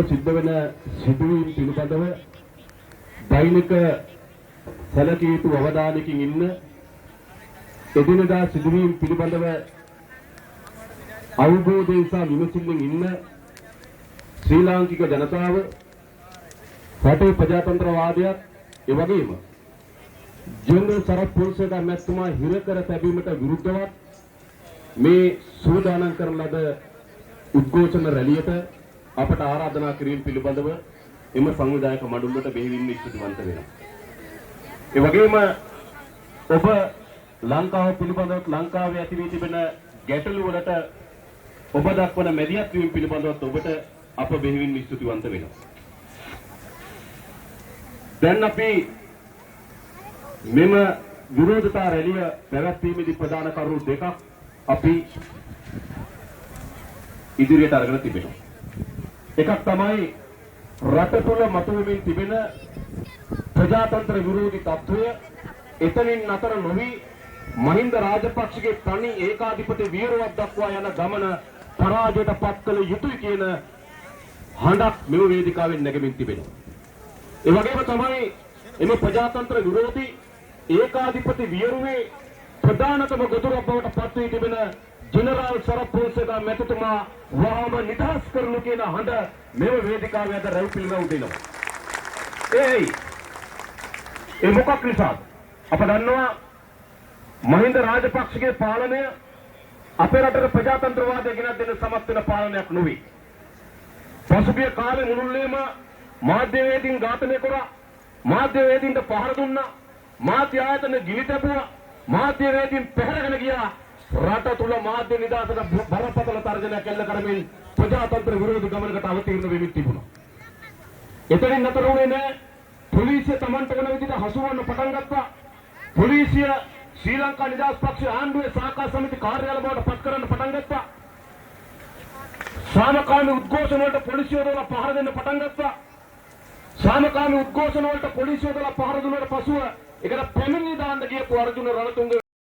සිද්ධ වෙන සිදුවීම් පිළිබඳව දෛනික සැලකිය යුතු අවධානයකින් ඉන්න එදිනදා සිදුවීම් පිළිබඳව අවබෝධයෙන් සහ විමසිල්ලෙන් ඉන්න ශ්‍රී ලාංකික ජනතාව රටේ ප්‍රජාතන්ත්‍රවාදයක් ඒ වගේම ජනරල් සරත් පොන්සේකා මැතිතුමා හිර කර තැබීමට විරුද්ධව මේ සූදානම් කරන ලද උද්ඝෝෂණ රැළියට අපට ආරාධනා කිරීම පිළිබඳව එම සංවිධායක මඩුල්ලට බෙහෙවින්ම ස්තුතිවන්ත වෙනවා. ඒ වගේම ඔබ ලංකාව පිළිබඳව ලංකාවේ ඇති වී තිබෙන ගැටලු වලට ඔබ දක්වන මැදිහත් වීම පිළිබඳව ඔබට අප බෙහෙවින්ම ස්තුතිවන්ත වෙනවා. දැන් අපි මෙම විරෝධතා රැළිය පැවැත්වීමේදී ප්‍රධාන කරුණු දෙකක් අපි ඉදිරියට අරගෙන තිබෙනවා. එකක් තමයි රට තුළ මතුවෙමින් තිබෙන ප්‍රජාතන්ත්‍ර විරෝධී තත්ත්වය එතනින් නතර නොවි මහින්ද රාජපක්ෂගේ තනි ඒකාධිපති වීරවත් දක්වා යන ගමන පරාජයට පත් කළ යුතුයි කියන හඬක් මෙම වේදිකාවෙන් නැගෙමින් තිබෙනවා. ඒ වගේම තමයි එම ප්‍රජාතන්ත්‍ර විරෝධී ඒකාධිපති වියරුවේ ප්‍රධානතම ගොදුරක් බවට පත් වී තිබෙන ජෙනරාල් සරත් පොන්සේකා මැතිතුමා වහාම නිදහස් කරනු කියන හඬ මෙම වේදිකාවේ අද රැව් පිළිවෙව දෙනවා. ඒ මොකක් නිසාද? අප දන්නවා මහින්ද රාජපක්ෂගේ පාලනය අපේ රටේ ප්‍රජාතන්ත්‍රවාදය ගෙනත් දෙන්න සමත් වෙන පාලනයක් නොවේ. පසුගිය කාලේ මුළුල්ලේම මාධ්‍යවේදීන් ඝාතනය කරා, මාධ්‍යවේදීන්ට පහර දුන්නා, මාධ්‍ය ආයතන ගිනි තැබුවා, මාධ්‍යවේදීන් පැහැරගෙන ගියා. රට තුල මාධ්‍ය නිදහසට බරපතල තර්ජනයක් එල්ල කරමින් ප්‍රජාතන්ත්‍ර විරෝධී ගමනකට අවතීර්ණ වෙමින් තිබුණා. එතනින් නතර වුණේ නැහැ. පොලිසිය Tamanට වෙන විදිහට හසුවන්න පටන් ගත්තා. පොලිසිය ශ්‍රී ලංකා නිදහස් පක්ෂ ආණ්ඩුවේ සහකාර සමිති කාර්යාලය බවට පත් කරන්න පටන් ගත්තා. සාමකාමී උද්ඝෝෂණ වලට පොලිසිය යොදලා පහර දෙන්න පටන් ගත්තා. සාමකාමී උද්ඝෝෂණ වලට පොලිසිය යොදලා පහර දුන්නාට පසුව ඒකට පැමිණිලි දාන්න ගියපු අර්ජුන රණතුංග